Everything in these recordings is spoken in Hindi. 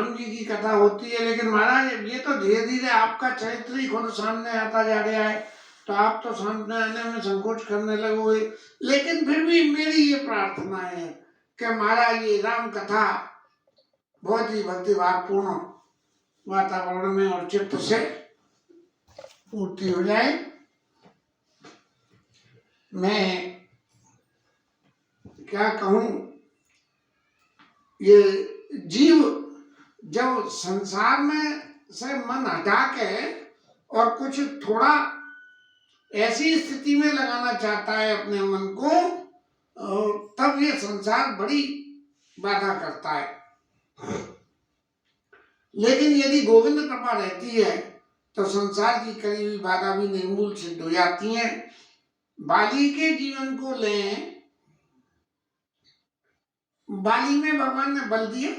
राम जी की कथा होती है, लेकिन महाराज ये तो धीरे धीरे आपका चरित्र ही खुद सामने आता जा रहा है, तो आप तो सामने आने में संकोच करने लगे हुए। लेकिन फिर भी मेरी ये प्रार्थना है कि महाराज ये राम कथा बहुत ही भक्तिभावपूर्ण वातावरण में और चित्त से पूर्ति हो जाए। मैं क्या कहूं, ये जीव जब संसार में से मन हटा के और कुछ थोड़ा ऐसी स्थिति में लगाना चाहता है अपने मन को, तब ये संसार बड़ी बाधा करता है। लेकिन यदि गोविंद कृपा रहती है तो संसार की करी हुई बाधा भी निर्मूल सिद्ध हो जाती है। बाली के जीवन को लें, बाली में भगवान ने बल दिया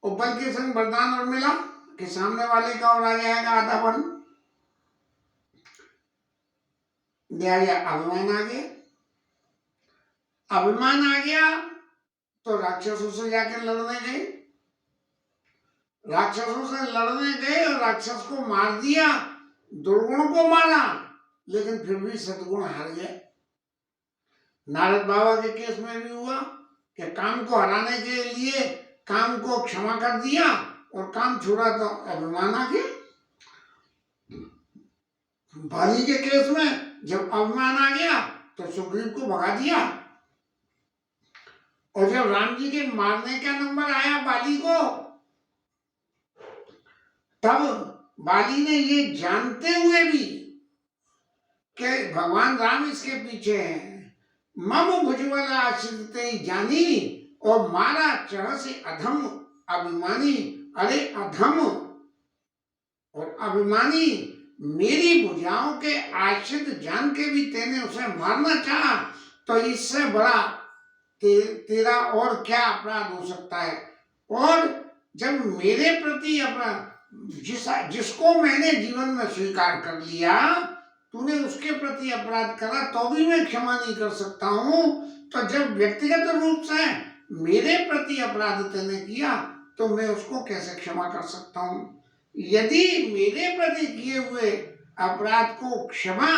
और बल के संग वरदान और मिला कि सामने वाले का और आ जाएगा आधा बल। अभिमान आ गया, अभिमान आ गया तो राक्षसों से जाकर लड़ने गए, राक्षसों से लड़ने गए और राक्षस को मार दिया, दुर्गुण को मारा, लेकिन फिर भी सद्गुण हार गए। नारद बाबा के केस में भी हुआ कि काम को हराने के लिए काम को क्षमा कर दिया और काम छोड़ा तो अभिमान आ गया। बाली के केस में जब अभिमान आ गया तो सुग्रीव को भगा दिया, और जब राम जी के मारने का नंबर आया बाली को, तब बाली ने ये जानते हुए भी कि भगवान राम इसके पीछे हैं, मम भुजबल आश्रिते जानी, और मारा चढ़ से अधम अभिमानी। अरे अधम और अभिमानी, मेरी भुजाओं के आश्रित जान के भी तेने उसे मारना चाहा, तो इससे बड़ा तेरा और क्या अपराध हो सकता है। और जब मेरे प्रति अपराध, जिसको मैंने जीवन में स्वीकार कर लिया, तूने उसके प्रति अपराध करा तो भी मैं क्षमा नहीं कर सकता हूँ, तो जब व्यक्तिगत रूप से मेरे प्रति अपराध तूने किया तो मैं उसको कैसे क्षमा कर सकता हूँ। यदि मेरे प्रति किए हुए अपराध को क्षमा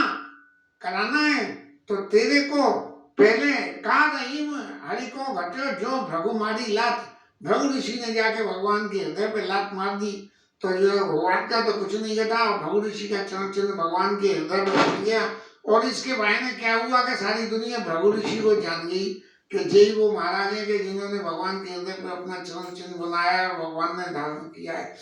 कराना है तो तेरे को पहले कहा रहीम हरि को घटे जो भृगु मारी लात, भृगु ऋषि ने जाके भगवान के हृदय पे लात मार दी, तो ये भगवान का तो कुछ नहीं था, भृगु ऋषि का चरण चिन्ह भगवान के हृदय में बैठ गया। और इसके बहाने क्या हुआ कि सारी दुनिया भृगु ऋषि को जान गई कि जय वो महाराज है कि जिन्होंने भगवान के हृदय पर अपना चरण चिन्ह बनाया और भगवान ने धारण किया है।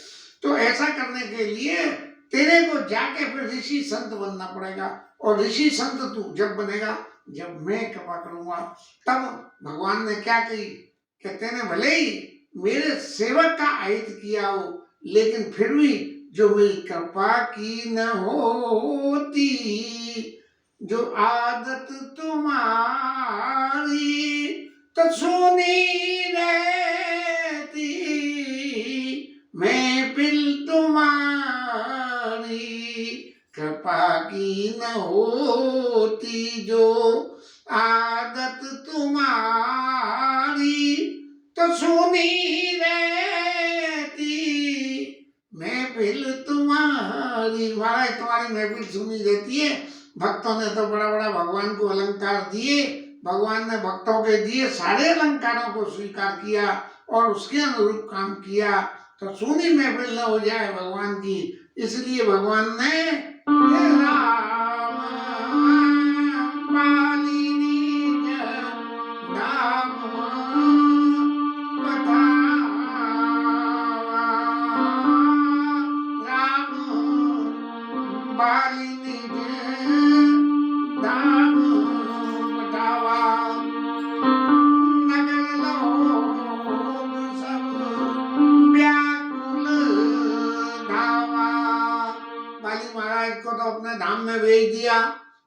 तो ऐसा करने के लिए तेरे को जाके फिर ऋषि संत बनना पड़ेगा, और ऋषि संत तू जब बनेगा जब मैं कृपा करूंगा। तब भगवान ने क्या कही कि तेने भले ही मेरे सेवक का अहित किया हो, लेकिन फिर भी जो मेरी कृपा की न होती, जो आदत तुम्हारी तो सुनी रहती, मैं पिल तुम्हारी कृपा की न होती, जो आदत तुम्हारी तो सुनी रहती, महफिल तुम्हारी। महाराज तुम्हारी महफिल सुनी रहती है। भक्तों ने तो बड़ा बड़ा भगवान को अलंकार दिए, भगवान ने भक्तों के दिए सारे अलंकारों को स्वीकार किया और उसके अनुरूप काम किया, तो सुनी महफिल न हो जाए भगवान की। इसलिए भगवान ने अपने धाम में भेज दिया।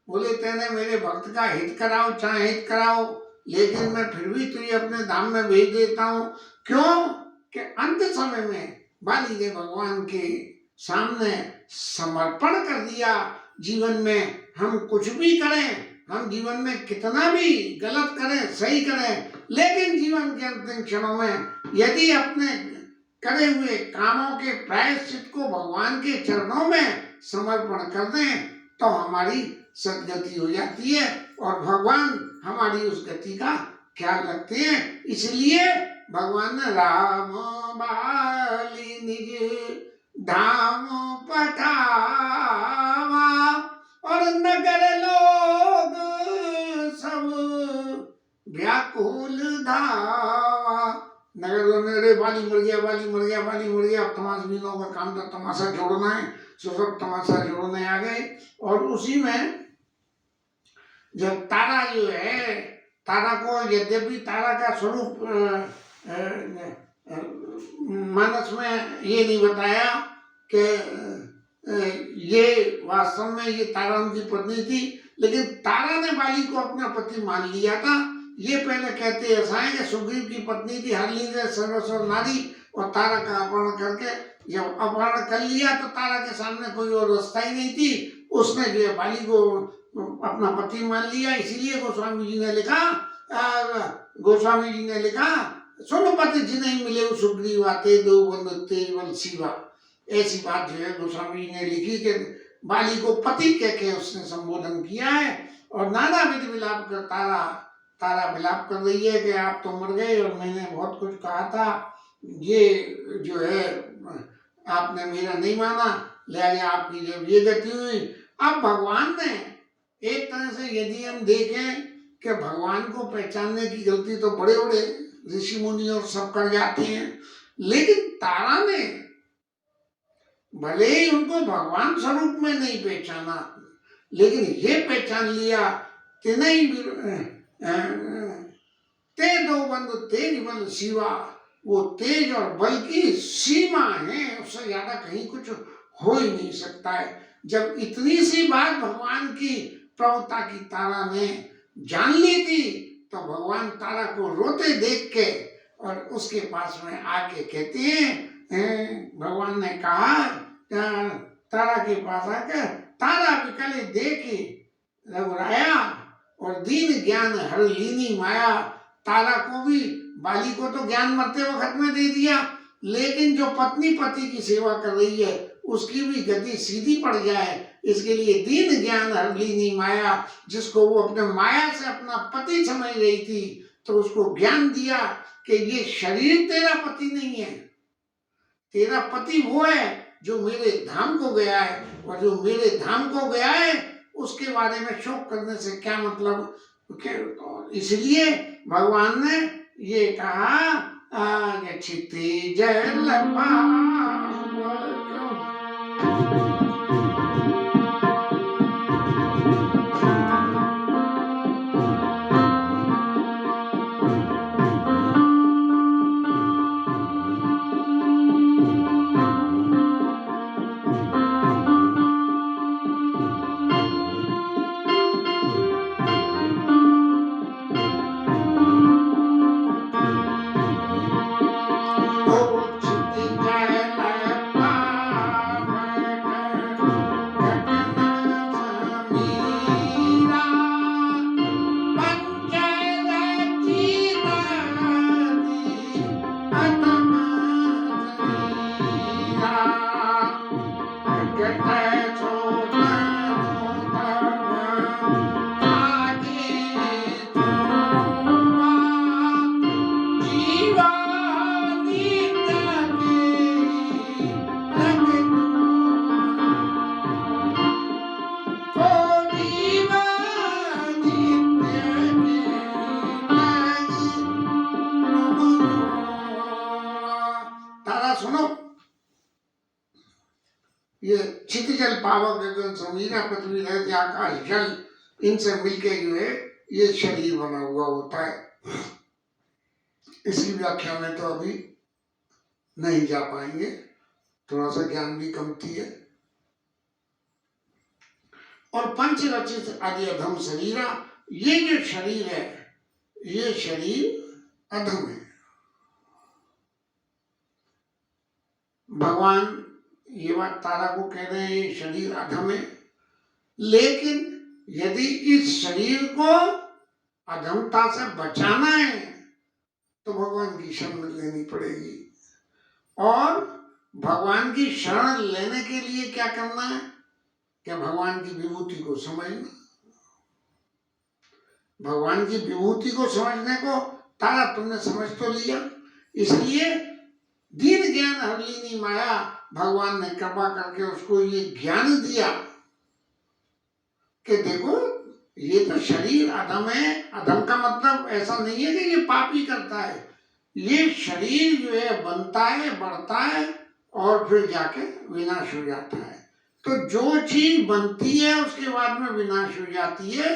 बोले तेने मेरे भक्त का हित कराओ चाहे हित कराओ, लेकिन मैं फिर भी तुझे अपने धाम में भेज देता हूँ। क्यों कि अंत समय में बाली ने भगवान के सामने समर्पण कर दिया। जीवन में हम कुछ भी करें, हम जीवन में कितना भी गलत करें सही करें, लेकिन जीवन के अंतिम क्षणों में यदि अपने करे हुए कामों के प्रायश्चित को भगवान के चरणों में समर्पण कर दें तो हमारी सदगति हो जाती है और भगवान हमारी उस गति का ख्याल रखते हैं। इसलिए भगवान ने राम बाली निज धाम पठावा और नगर लोग सब व्याकुल धावा। नगर लोग ने, अरे बाली मर गया, बाली मर गया, बाली मर गया। अब तमाशबीनों का काम था तमाशा जोड़ना है, सब तमाशा जोड़ने आ गए। और उसी में जब तारा जो है, तारा को यद्यपि तारा का स्वरूप मानस में ये नहीं बताया कि ये वास्तव में ये तारा उनकी पत्नी थी, लेकिन तारा ने बाली को अपना पति मान लिया था। ये पहले कहते ऐसा है कि सुग्रीव की पत्नी थी हरली सर्वस्व नारी, और तारा का अपहरण करके जब अपहरण कर लिया तो तारा के सामने कोई और रास्ता ही नहीं थी, उसने जो है बाली को अपना पति मान लिया। इसीलिए गोस्वामी जी ने लिखा सुनो पति जी नहीं मिले सुग्रीव आते दो बंधु तेज शिवा। ऐसी बात जो है गोस्वामी जी ने लिखी कि बाली को पति कह के उसने संबोधन किया है। और नाना विधि विलाप कर तारा विलाप कर रही है कि आप तो मर गए और मैंने बहुत कुछ कहा था, ये जो है आपने मेरा नहीं माना, लिहाजा आपकी जब ये गति हुई। अब भगवान ने एक तरह से यदि हम देखें कि भगवान को पहचानने की गलती तो बड़े बड़े ऋषि मुनि और सब कर जाते हैं, लेकिन तारा ने भले ही उनको भगवान स्वरूप में नहीं पहचाना, लेकिन ये पहचान लिया कि नहीं ते दो बंधु तेज बल शिवा। वो तेज और बल की सीमा है, उससे ज्यादा कहीं कुछ हो ही नहीं सकता है। जब इतनी सी बात भगवान की प्रभुता की तारा ने जान ली थी तो भगवान तारा को रोते देख के और उसके पास में आके कहते हैं, भगवान ने कहा तारा के पास आकर, तारा विकल देखी रघुराया और दीन ज्ञान हर लीनी माया। तारा को भी, बाली को तो ज्ञान मरते वक्त में दे दिया, लेकिन जो पत्नी पति की सेवा कर रही है उसकी भी गति सीधी पड़ जाए, इसके लिए दीन ज्ञान हर लीनी माया। जिसको वो अपने माया से अपना पति समझ रही थी तो उसको ज्ञान दिया कि ये शरीर तेरा पति नहीं है, तेरा पति वो है जो मेरे धाम को गया है, और जो मेरे धाम को गया है उसके बारे में शोक करने से क्या मतलब। इसलिए भगवान ने ये कहा क्षिति जल ये क्षितिजल पावक गगन समीरा पृथ्वी रहती आकाश जल, इनसे मिलके जो है ये शरीर बना हुआ होता है। इसी व्याख्या में तो अभी नहीं जा पाएंगे, थोड़ा सा ज्ञान भी कमती है। और पंच रचित आदि अधम शरीरा, ये जो शरीर है ये शरीर अधम है। भगवान ये बात तारा को कह रहे हैं ये शरीर अधम है, लेकिन यदि इस शरीर को अधमता से बचाना है तो भगवान की शरण लेनी पड़ेगी। और भगवान की शरण लेने के लिए क्या करना है? क्या भगवान की विभूति को समझना। भगवान की विभूति को समझने को तारा तुमने समझ तो लिया, इसलिए दीन ज्ञान हरलीनी माया, भगवान ने कृपा करके उसको ये ज्ञान दिया कि देखो ये तो शरीर अधम है। अधम का मतलब ऐसा नहीं है कि ये पापी करता है, ये शरीर जो है बनता है, बढ़ता है और फिर जाके विनाश हो जाता है। तो जो चीज बनती है उसके बाद में विनाश हो जाती है,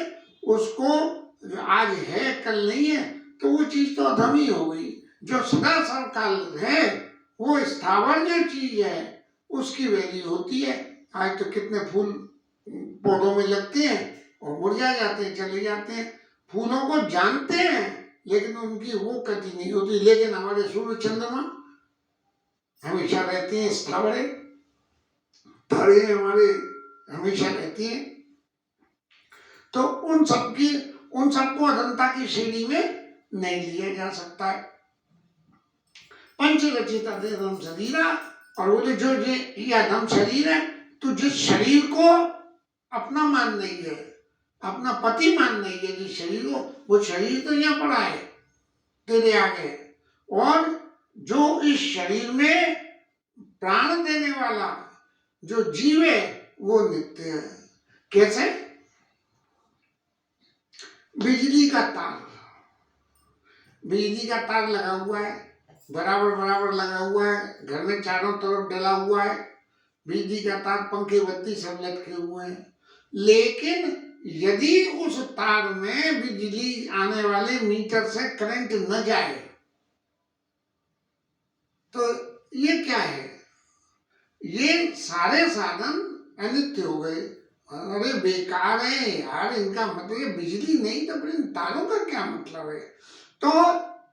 उसको आज है कल नहीं है, तो वो चीज तो अधम ही हो गई। जो सदा सर्वकाल है वो स्थावर जो चीज है उसकी वैल्यू होती है। आज तो कितने फूल पौधों में लगते हैं और मुरझा जाते हैं, चले जाते हैं। फूलों को जानते हैं लेकिन उनकी वो गति नहीं होती। लेकिन हमारे सूर्य चंद्रमा हमेशा रहते हैं, स्थावर है। तारे हमारे हमेशा रहती हैं। तो उन सबको अधमता की श्रेणी में नहीं लिया जा सकता है। पंच रचित अधम शरीरा, और बोले जो ये अधम शरीर है, तो जिस शरीर को अपना मान नहीं है, अपना पति मान नहीं है जिस शरीर को, वो शरीर तो यहाँ पड़ा है तेरे आगे। और जो इस शरीर में प्राण देने वाला जो जीव है वो नित्य है। कैसे? बिजली का तार लगा हुआ है, बराबर बराबर लगा हुआ है, घर में चारों तरफ डला हुआ है। बिजली का तार, पंखे बत्ती सब लटके हुए हैं। लेकिन यदि उस तार में बिजली आने वाले मीटर से करंट न जाए तो ये क्या है? ये सारे साधन अनित्य हो गए। अरे बेकार है यार, इनका मतलब ये बिजली नहीं तो फिर इन तारों का क्या मतलब है? तो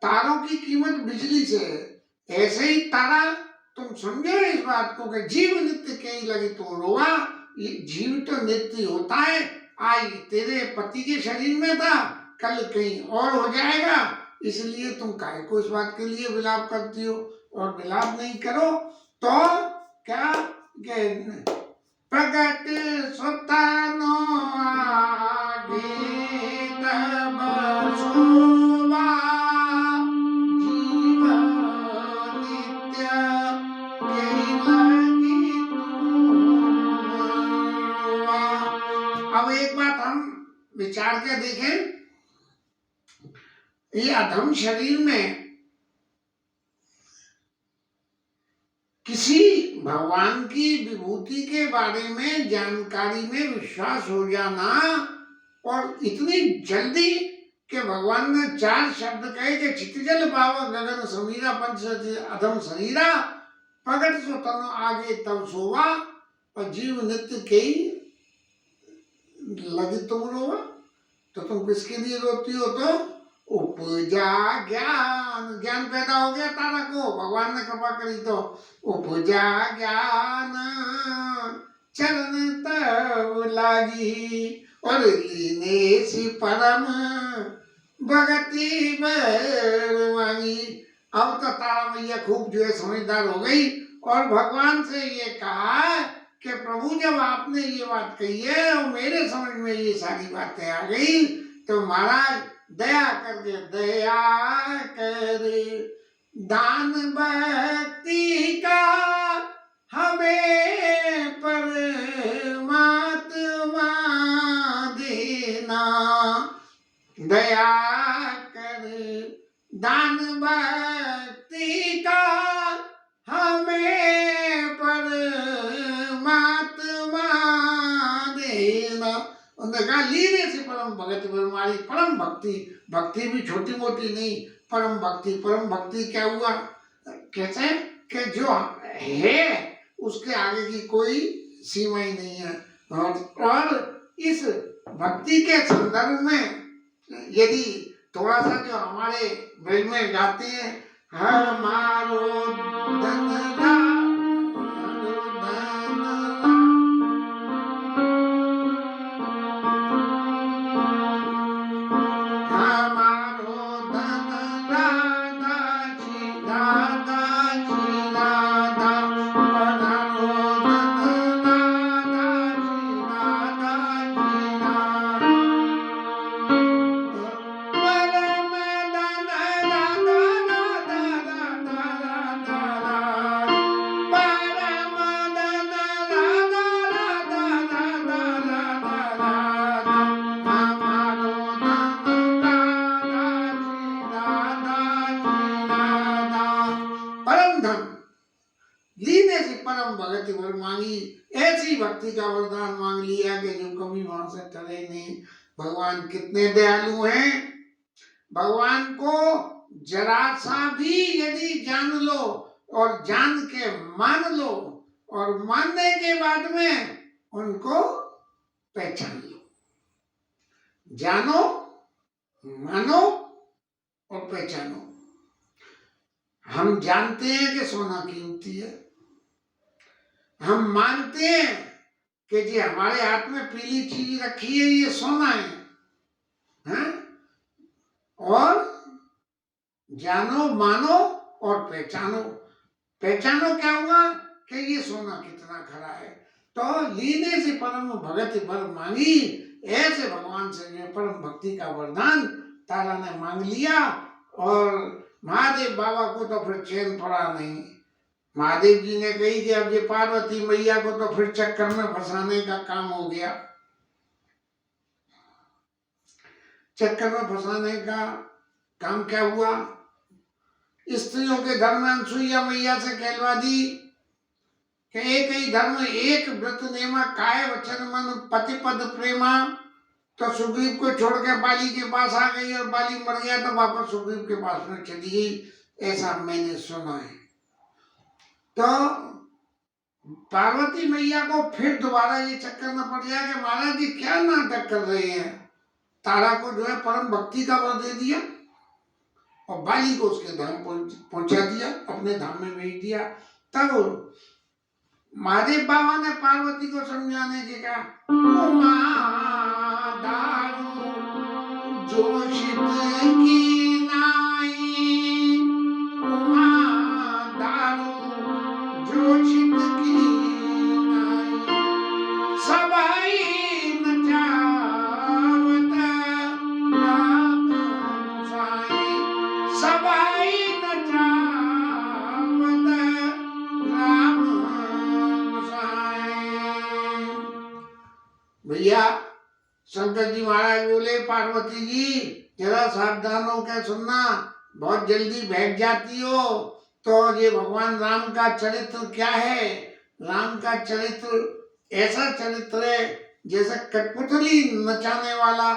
तारों की कीमत बिजली से है। ऐसे ही तारा, तुम समझो इस बात को कि जीव नित्य कहीं लगी तुम रोवा। ये जीव तो नित्य होता है। आज तेरे पति के शरीर में था, कल कहीं और हो जाएगा। इसलिए तुम काहे को इस बात के लिए विलाप करती हो? और विलाप नहीं करो तो क्या प्रगट सुतनो आगे तब सोवा, जीव नित्य के लगी तुमवा। अब एक बात हम विचार के देखें, ये अधम शरीर में किसी भगवान की विभूति के बारे में जानकारी में विश्वास हो जाना, और इतनी जल्दी कि भगवान ने 4 शब्द कहे कि क्षितिजल भाव गगन समीरा पंच अधम शरीरा, प्रगट सो तन आगे तब सोवा, और जीव नित्य के लगी तुम रोवा। तो तुम किसके लिए रोती हो? तो उपजा ज्ञान पैदा हो गया तारा को, भगवान ने कृपा करी तो उपजा ज्ञान चरण तब लागी, और लीने सी परम भगति बरवानी। अब तो तारा मैया खूब जो है समझदार हो गई और भगवान से ये कहा कि प्रभु जब आपने ये बात कही है और मेरे समझ में ये सारी बातें आ गई, तो महाराज दया कर दान भक्ति का हमें परमात्मा देना। दया कर दान भक्ति का हमें परमात्मा देना। उन्होंने कहा लीने से परम भगत हमारी परम भक्ति, भक्ति भी छोटी मोटी नहीं, परम भक्ति क्या हुआ? कैसे कि जो है उसके आगे की कोई सीमा ही नहीं है। और इस भक्ति के संदर्भ में यदि थोड़ा सा जो हमारे ब्रज में गाते हैं, हमारो धन परम भगति वर मांगी। ऐसी भक्ति का वरदान मांग लिया कि जो कभी वहां से टले नहीं। भगवान कितने दयालु हैं। भगवान को जरा सा भी यदि जान लो और जान के मान लो और मानने के बाद में उनको पहचान लो। जानो, मानो और पहचानो। हम जानते हैं कि सोना कीमती है। हम मानते हैं कि जी हमारे हाथ में पीली चीज रखी है, ये सोना है, हैं? और जानो, मानो और पहचानो। पहचानो क्या हुआ कि ये सोना कितना खरा है। तो लीने से परम भगति वर मांगी। ऐसे भगवान से जो परम भक्ति का वरदान तारा ने मांग लिया। और महादेव बाबा को तो फिर चैन पड़ा नहीं। महादेव जी ने कही कि अब ये पार्वती मैया को तो फिर चक्कर में फंसाने का काम हो गया। चक्कर में फंसाने का काम क्या हुआ? स्त्रियों के धर्म में अनसुईया मैया से कहलवा दी कि एक ही धर्म एक व्रत नेमा, काय वचन मन पति पद प्रेमा। तो सुग्रीव को छोड़ के बाली के पास आ गई और बाली मर गया तो वापस सुग्रीव के पास में चली गई, ऐसा मैंने सुना है। तो पार्वती मैया को फिर दोबारा ये चक्कर में पड़ गया कि महाराज जी क्या नाटक कर रहे हैं। तारा को जो है परम भक्ति का वर दे दिया और बाली को उसके धाम पहुंचा दिया, अपने धाम में भेज दिया। तब महादेव बाबा ने पार्वती को समझाने के कहा, दारू जोशित की नाई, दारू जोशित की नाई, सबाई नचावत राम साई, सबाई नचावत राम साई। भैया शंकर जी महाराज बोले, पार्वती जी जरा सावधान हो के सुनना, बहुत जल्दी बैठ जाती हो। तो ये भगवान राम का चरित्र क्या है? राम का चरित्र ऐसा चरित्र है जैसे कठपुतली नचाने वाला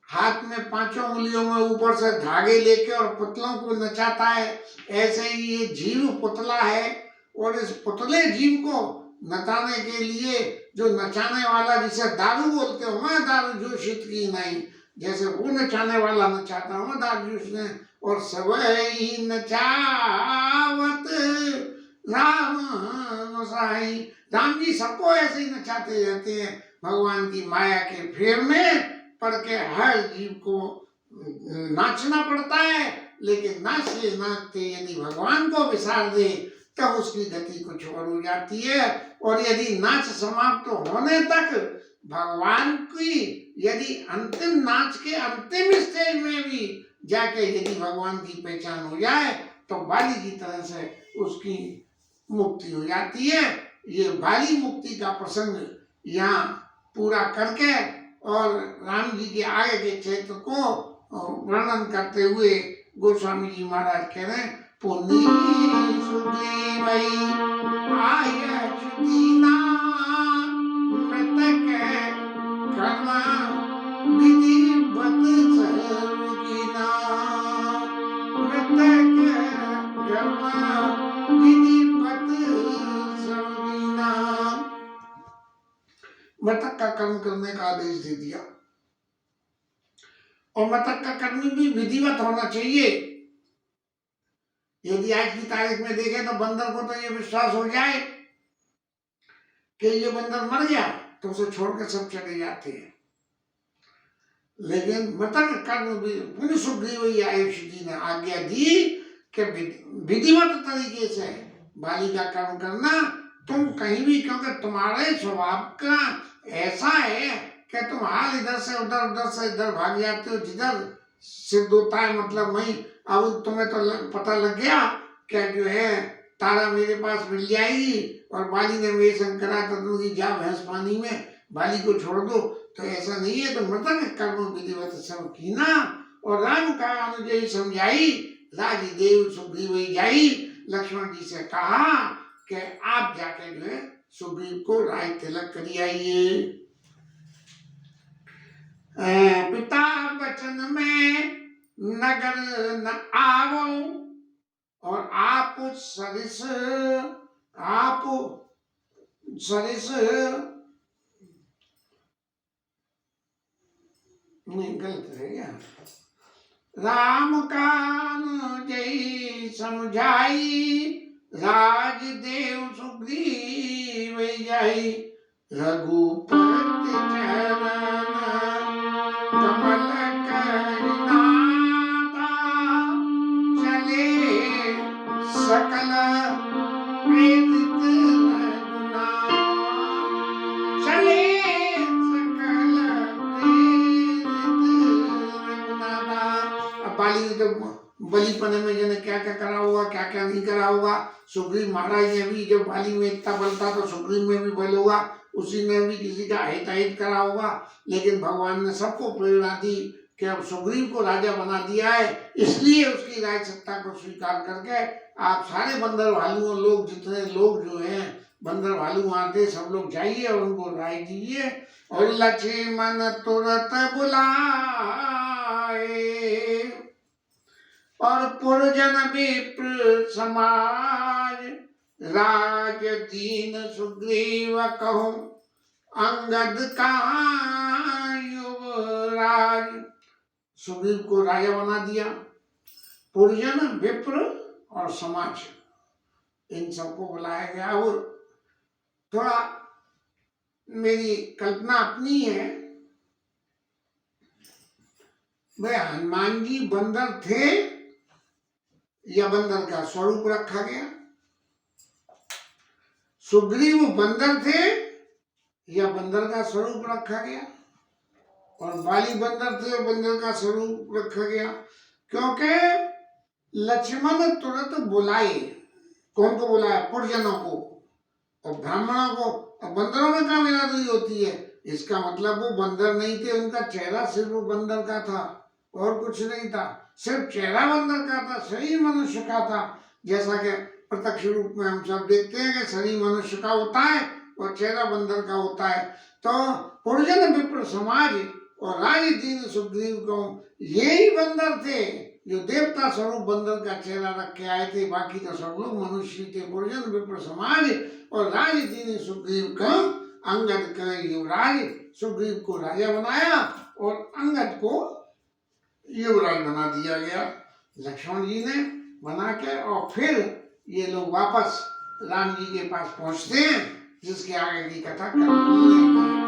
हाथ में पांचों उंगलियों में ऊपर से धागे लेके और पुतलों को नचाता है, ऐसे ही ये जीव पुतला है। और इस पुतले जीव को नचाने के लिए जो नचाने वाला, जिसे दारू बोलते हो, मैं दारू जोशित की नहीं, जैसे वो नचाने वाला नचाता हूँ दारू जोश ने। और सबई नचावत राम गोसाई, राम जी सबको ऐसे ही नचाते रहते हैं भगवान की माया के फेर में पड़ के। हर जीव को नाचना पड़ता है, लेकिन नाचते नाचते यदि भगवान को विसार दे तब उसकी गति कुछ और हो जाती है। और यदि नाच समाप्त होने तक भगवान की यदि अंतिम नाच के अंतिम स्टेज में भी जाके यदि भगवान की पहचान हो जाए तो बाली की तरह से उसकी मुक्ति हो जाती है। ये बाली मुक्ति का प्रसंग यहाँ पूरा करके और राम जी के आगे के क्षेत्र को वर्णन करते हुए गोस्वामी जी महाराज कह रहे हैं, पुण्य सुग्रीवई आय दीना मृतक कर्म विधिवत सर्वकीना, मृतक कर्म विधिवत सर्वकीना। मृतक का कर्म करने का आदेश दे दिया और मृतक का कर्म भी विधिवत होना चाहिए। यदि आज की तारीख में देखें तो बंदर को तो ये विश्वास हो जाए कि ये बंदर मर गया तो उसे छोड़कर सब चले जाते हैं, लेकिन मृतक कर्म भी पुण्य सुग्रीव आयुष जी ने आज्ञा दी कि विधिवत तरीके से बाली का कर्म करना तुम कहीं भी, क्योंकि तुम्हारे स्वभाव का ऐसा है कि तुम हाल इधर से उधर, उधर से इधर भाग जाते हो, जिधर सिद्ध होता है मतलब वहीं। अब तुम्हें तो पता लग गया क्या जो है तारा मेरे पास मिल जाएगी और बाली ने मेरे शंकरा तत्व जा भैंस पानी में, बाली को छोड़ दो। तो ऐसा नहीं है। तो मृतक कर्म विधिवत सब कीना और राम का अनुजयी समझाई, राजदेव सुग्रीव जाई। लक्ष्मण जी से कहा कि आप जाके जो है सुग्रीव को राय तिलक करी आइए। पिता वचन में नगर न आवो, और आप सरिस नहीं, गलत है क्या? राम कान जय समझाई, राजदेव सुग्रीव जाई, रघुपति चरण कमल करनाता, चले सकल प्रेरित रघुनाथ, चले सकल प्रेरित रघुनाथ। अब बाली ने जब बलिपने में जने क्या क्या करा होगा, क्या क्या नहीं करा होगा, सुग्रीव महाराज ने भी, जब बाली में इतना बल था तो सुग्रीव में भी बल होगा, उसी ने भी किसी का हित करा होगा। लेकिन भगवान ने सबको प्रेरणा दी कि अब सुग्रीव को राजा बना दिया है, इसलिए उसकी राज सत्ता को स्वीकार करके आप सारे बंदर भालुओं लोग, जितने लोग जो हैं बंदर भालू वहां थे, सब लोग जाइए और उनको राय दीजिए। और लक्ष्मण तुरंत बुलाए, और पुरजन विप्र समाज, राज दीन सुग्रीव कहूं, अंगद कहाँ युवराज। सुग्रीव को राजा बना दिया, पुरजन विप्र और समाज, इन सबको बुलाया गया। और थोड़ा मेरी कल्पना अपनी है, भाई हनुमान जी बंदर थे या बंदर का स्वरूप रखा गया? सुग्रीव बंदर थे या बंदर का स्वरूप रखा गया? और बाली बंदर थे, बंदर का स्वरूप रखा गया। क्योंकि लक्ष्मण तुरंत बुलाए, कौन को बुलाया? पुरजनों को और ब्राह्मणों को। और बंदरों में क्या बिरादरी होती है? इसका मतलब वो बंदर नहीं थे, उनका चेहरा सिर्फ बंदर का था और कुछ नहीं था, सिर्फ चेहरा बंदर का था, शरीर मनुष्य का था। जैसा कि प्रत्यक्ष रूप में हम सब देखते हैं कि शरीर मनुष्य का होता है और चेहरा बंदर का होता है। तो पुरजन विप्र समाज और राज दीन सुग्रीव को, यही बंदर थे जो देवता स्वरूप बंदर का चेहरा रख के आए थे, बाकी तो सब लोग मनुष्य थे। पुरजन विप्र समाज और राज दीन सुग्रीव का, अंगद का युवराज, सुग्रीव को राजा बनाया और अंगद को युवराज बना दिया गया लक्ष्मण जी ने बना के। और फिर ये लोग वापस राम जी के पास पहुंचते हैं, जिसके आगे की कथा करेंगे।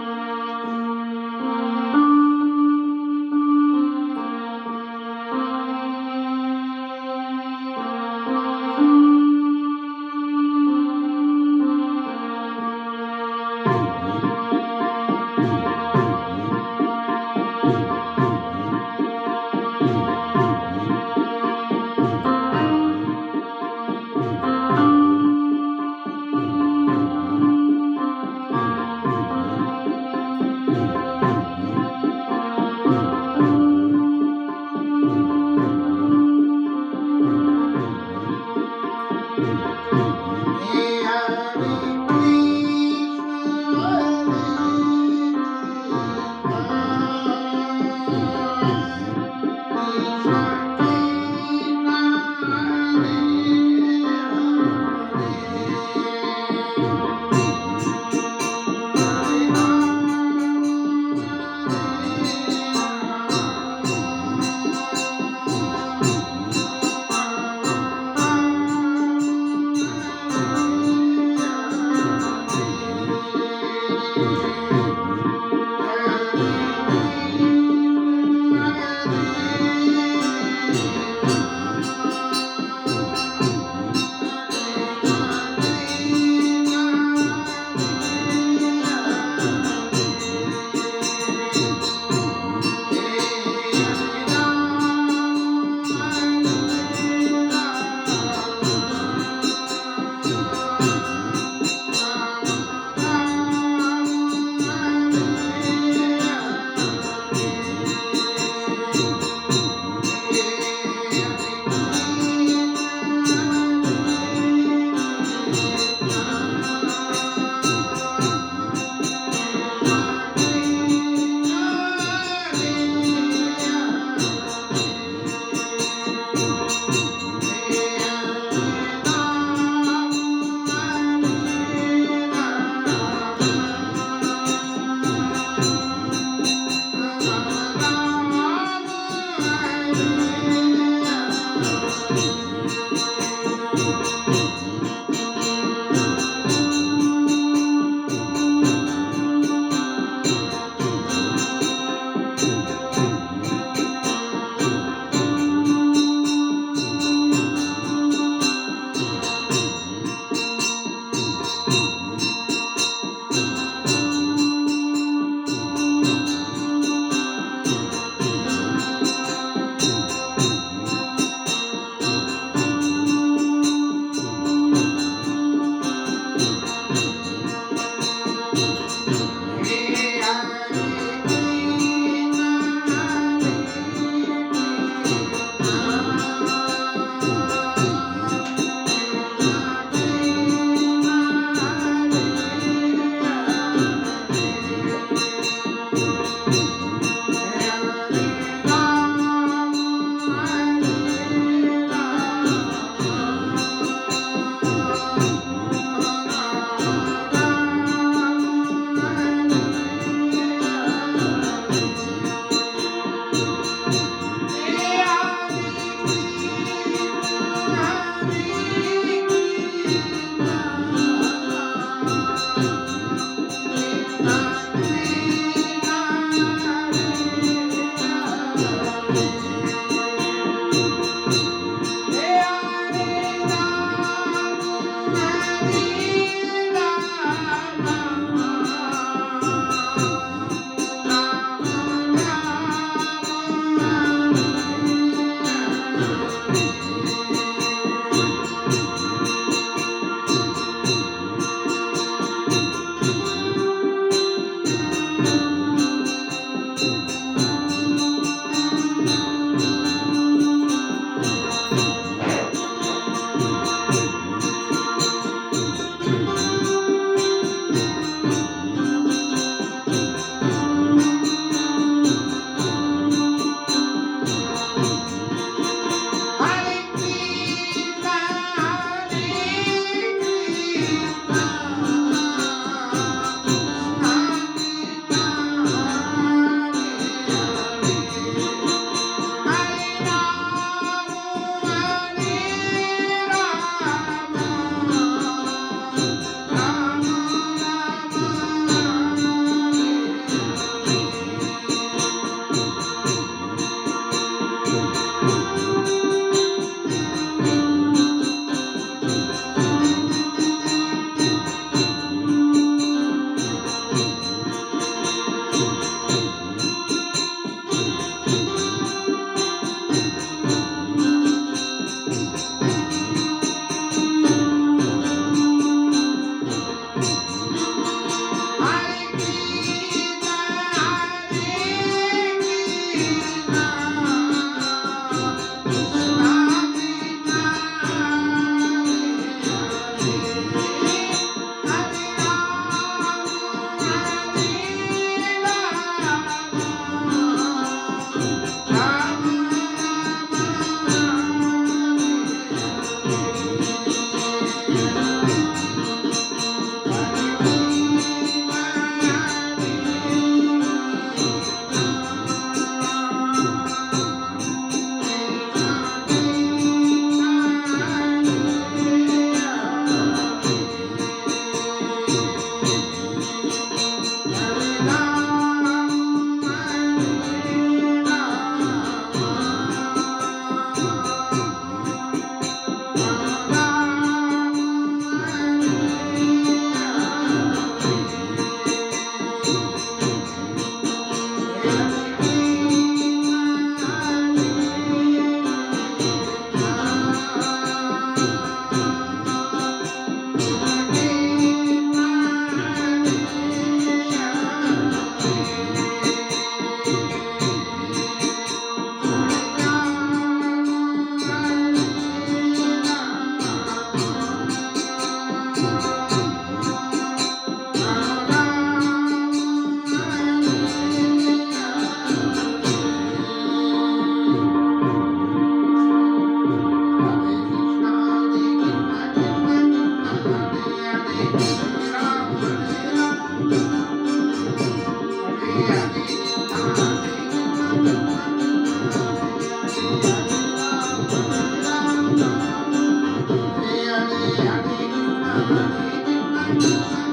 Bye.